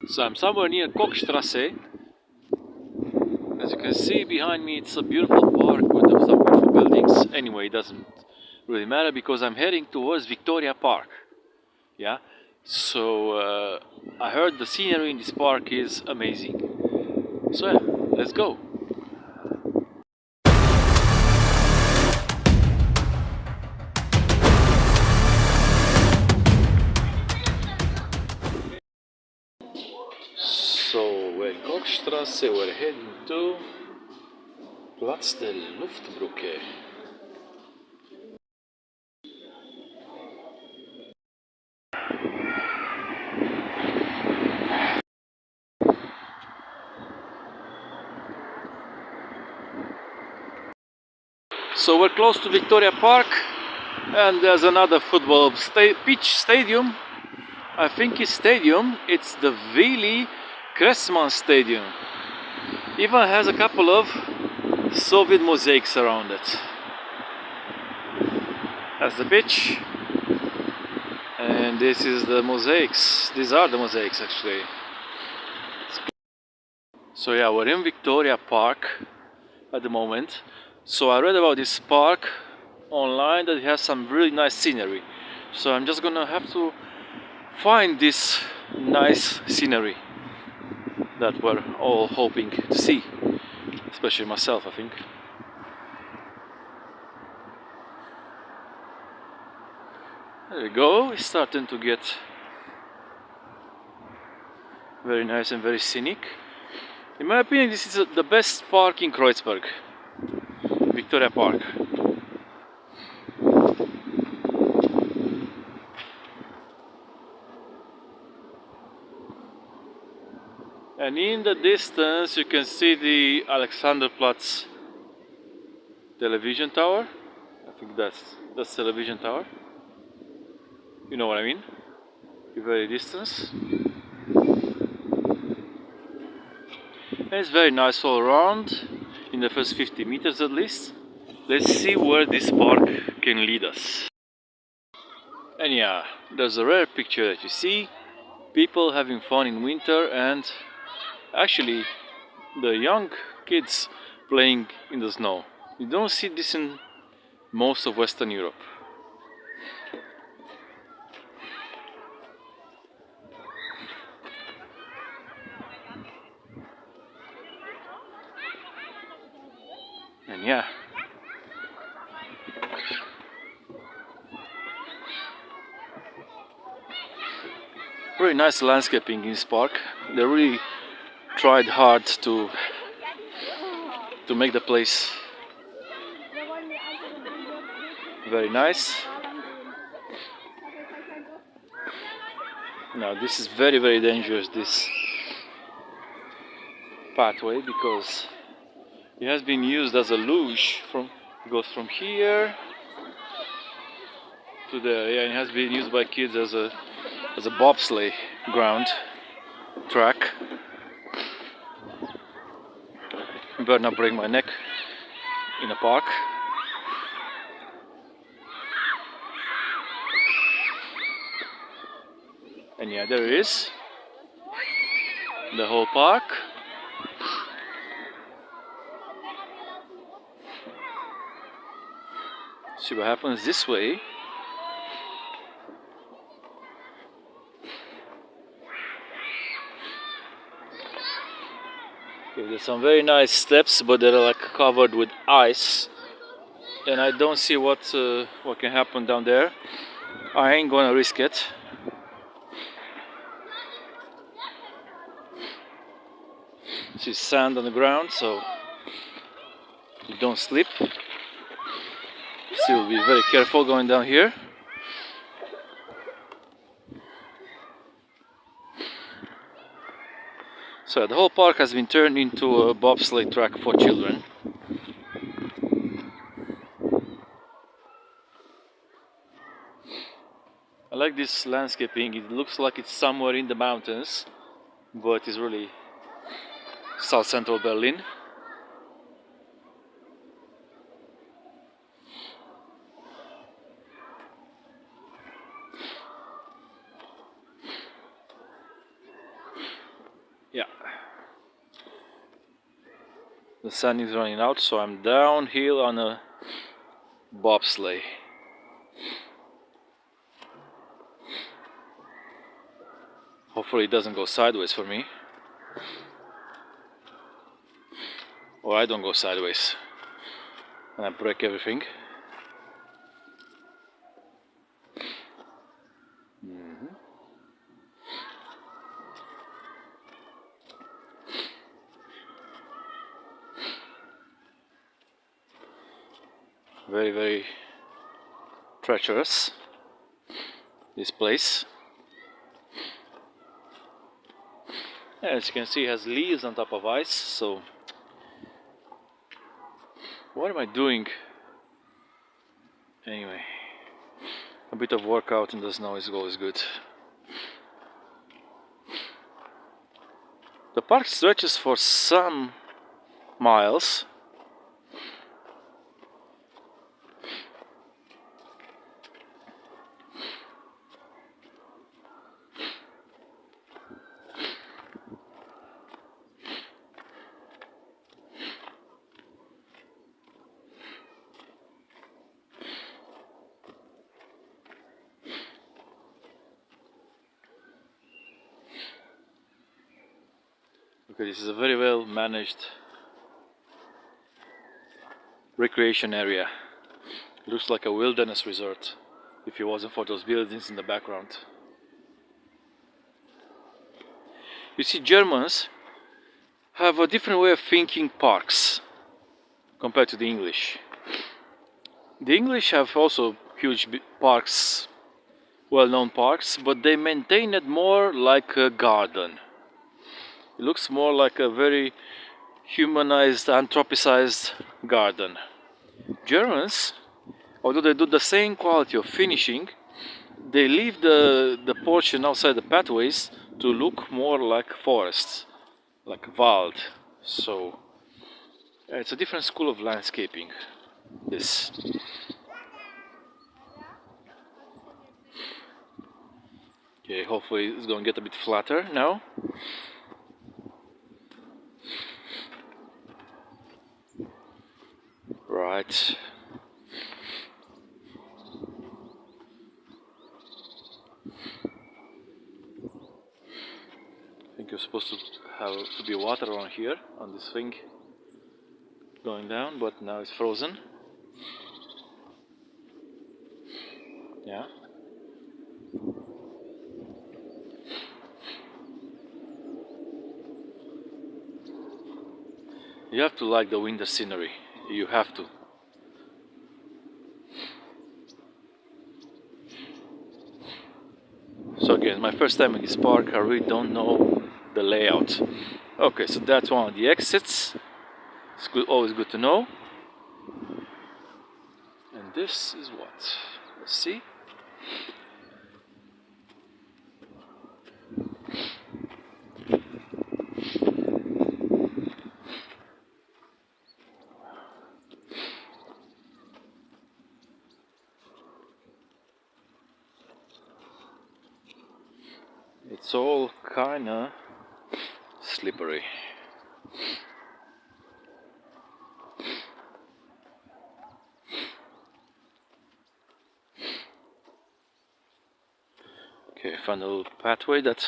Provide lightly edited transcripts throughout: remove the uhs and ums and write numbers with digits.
So I'm somewhere near Kochstrasse. As you can see behind me, it's a beautiful park with some beautiful buildings. Anyway, it doesn't really matter because I'm heading towards Victoria Park. Yeah. So I heard the scenery in this park is amazing. So yeah, let's go. So we're in Kochstrasse, we're heading to Platz der Luftbrücke. So we're close to Victoria Park, and there's another football pitch stadium. I think it's stadium. It's the Vili Kressman Stadium. Even has a couple of Soviet mosaics around it. That's the pitch, and this is the mosaics. These are the mosaics actually. So yeah, we're in Victoria Park at the moment. So I read about this park online that it has some really nice scenery. So I'm just gonna have to find this nice scenery that we're all hoping to see, especially myself, I think. There we go, it's starting to get very nice and very scenic. In my opinion, this is the best park in Kreuzberg, Victoria Park. And in the distance you can see the Alexanderplatz television tower. I think that's television tower. You know what I mean? The very distance. And it's very nice all around, in the first 50 meters at least. Let's see where this park can lead us. And yeah, there's a rare picture that you see. People having fun in winter, and actually the young kids playing in the snow. You don't see this in most of Western Europe. And yeah, very nice landscaping in this park. They really tried hard to make the place very nice. Now this is very dangerous, this pathway, because it has been used as a luge. It goes from here to there. Yeah, it has been used by kids as a bobsleigh ground track. Better not break my neck in a park. And yeah, there it is, the whole park. See what happens this way. Okay, there's some very nice steps, but they're like covered with ice, and I don't see what can happen down there. I ain't gonna risk it. See sand on the ground, so you don't slip. Still be very careful going down here. So the whole park has been turned into a bobsleigh track for children. I like this landscaping. It looks like it's somewhere in the mountains, but it's really south central Berlin. Yeah. The sun is running out, so I'm downhill on a bobsleigh. Hopefully it doesn't go sideways for me. Or I don't go sideways and I break everything. Very, very treacherous, this place. As you can see, it has leaves on top of ice, so what am I doing? Anyway, a bit of workout in the snow is always good. The park stretches for some miles. Okay, this is a very well managed recreation area. Looks like a wilderness resort if it wasn't for those buildings in the background. You see, Germans have a different way of thinking parks compared to the English. The English have also huge parks, well-known parks, but they maintain it more like a garden. It looks more like a very humanized, anthropicized garden. Germans, although they do the same quality of finishing, they leave the portion outside the pathways to look more like forests, like Wald. So it's a different school of landscaping. This. Okay, hopefully it's going to get a bit flatter now. Right. I think you're supposed to have to be water on here, on this thing going down, but now it's frozen. Yeah. You have to like the winter scenery. You have to. So again, my first time in this park, I really don't know the layout. Okay, so that's one of the exits. It's good, always good to know. And this is what? Let's see. It's all kinda slippery. Okay, I found a little pathway that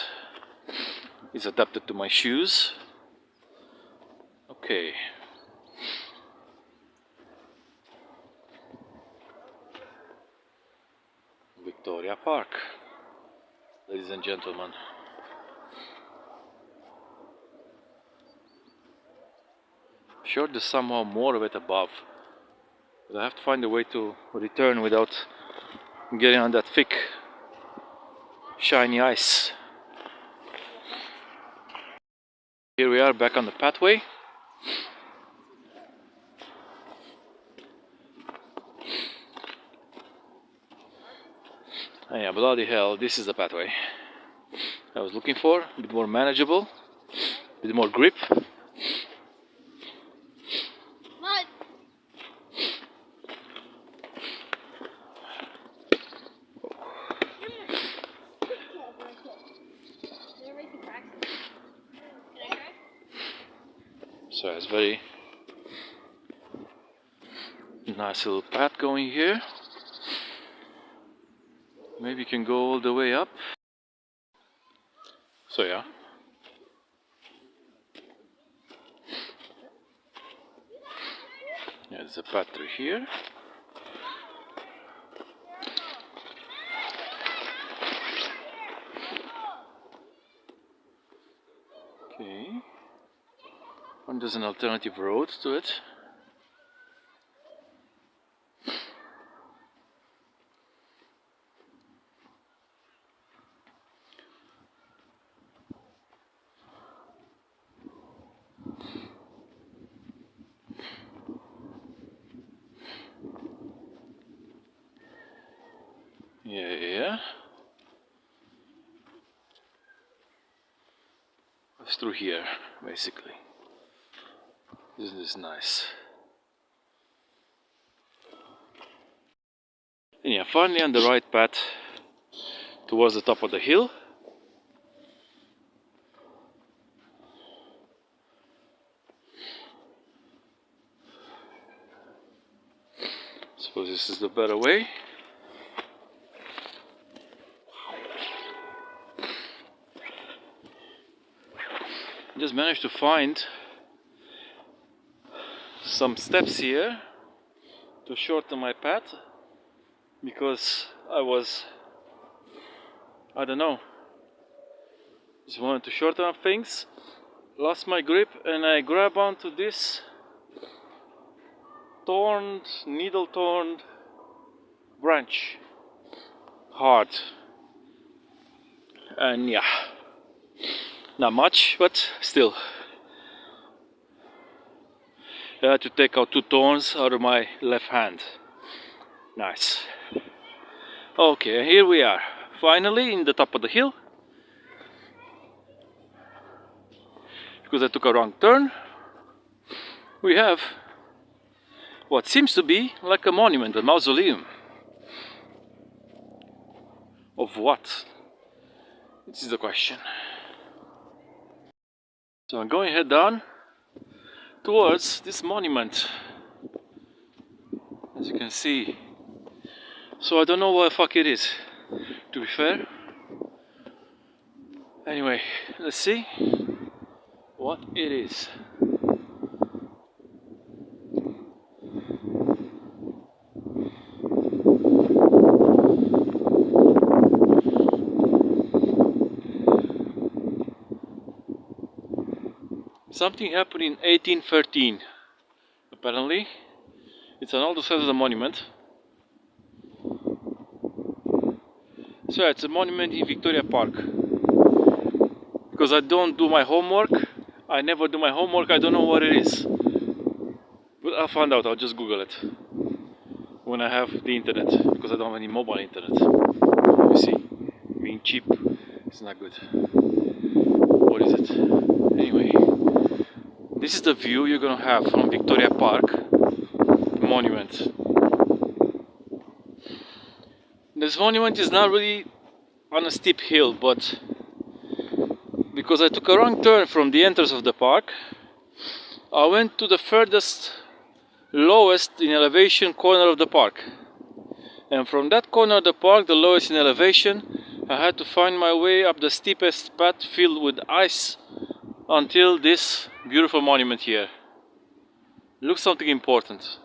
is adapted to my shoes. Okay. Victoria Park, ladies and gentlemen. Sure, there's somehow more of it above, but I have to find a way to return without getting on that thick, shiny ice. Here we are back on the pathway. Oh yeah, bloody hell, this is the pathway I was looking for. A bit more manageable, a bit more grip. So it's very nice little path going here. Maybe you can go all the way up. So yeah. Yeah, there's a path through here. Okay. And there's an alternative road to it. Yeah. It's through here, basically. Isn't this nice? And yeah, finally on the right path towards the top of the hill. Suppose this is the better way. Just managed to find some steps here to shorten my path because I don't know, just wanted to shorten up things, lost my grip, and I grab onto this needle torn branch hard, and yeah, not much, but still I had to take out 2 thorns out of my left hand. Nice. Okay, here we are, finally in the top of the hill. Because I took a wrong turn, we have what seems to be like a monument, a mausoleum. Of what? This is the question. So I'm going head down towards this monument, as you can see. So I don't know what the fuck it is, to be fair. Anyway, let's see what it is. Something happened in 1813, apparently. It's on all the sides of the monument. So it's a monument in Victoria Park. Because I don't do my homework, I never do my homework, I don't know what it is. But I'll find out, I'll just Google it when I have the internet, because I don't have any mobile internet. You see, being cheap is not good. What is it? Anyway, this is the view you're gonna have from Victoria Park monument. This monument is not really on a steep hill, but because I took a wrong turn from the entrance of the park, I went to the furthest, lowest in elevation corner of the park. And from that corner of the park, the lowest in elevation, I had to find my way up the steepest path filled with ice until this beautiful monument here. Looks something important.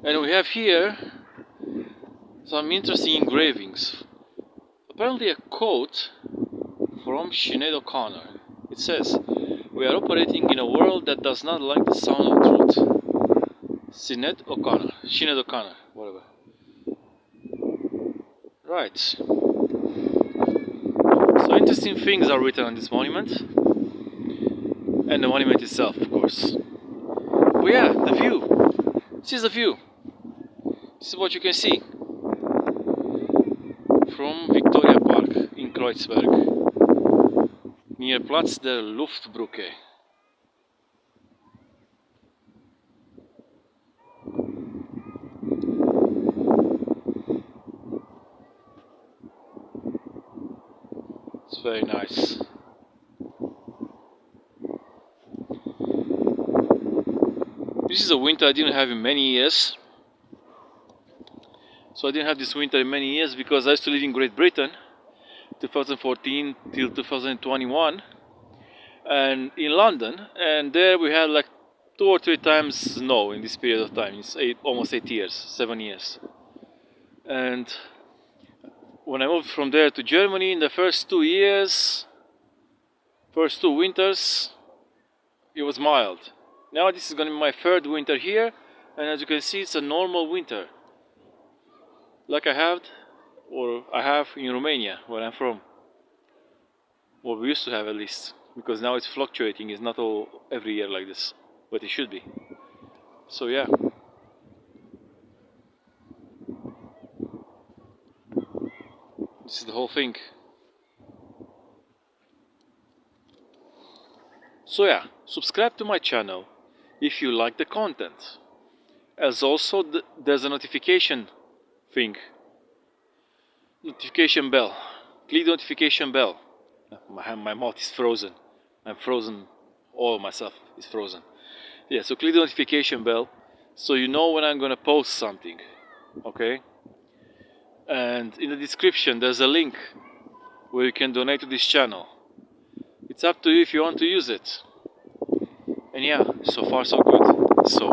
And we have here some interesting engravings. Apparently a quote from Sinead O'Connor. It says, "We are operating in a world that does not like the sound of truth." Sinead O'Connor, whatever. Right. So interesting things are written on this monument. And the monument itself, of course. But yeah, the view. This is the view. This is what you can see from Victoria Park in Kreuzberg, near Platz der Luftbrücke. It's very nice. This is a winter I didn't have in many years. So I didn't have this winter in many years because I used to live in Great Britain, 2014 till 2021, and in London, and there we had like 2 or 3 times snow in this period of time. It's almost 8 years, 7 years. And when I moved from there to Germany, in the first 2 years, first 2 winters, it was mild. Now this is going to be my third winter here, and as you can see, it's a normal winter, like I have in Romania, where I'm from. What we used to have, at least, because now it's fluctuating. It's not all every year like this, but it should be. So yeah. This is the whole thing. So yeah, subscribe to my channel if you like the content. As also there's a notification thing. Notification bell. Click the notification bell. My mouth is frozen. I'm frozen. All of myself is frozen. Yeah, so click the notification bell so you know when I'm gonna post something. Okay? And in the description there's a link where you can donate to this channel. It's up to you if you want to use it. And yeah, so far so good. So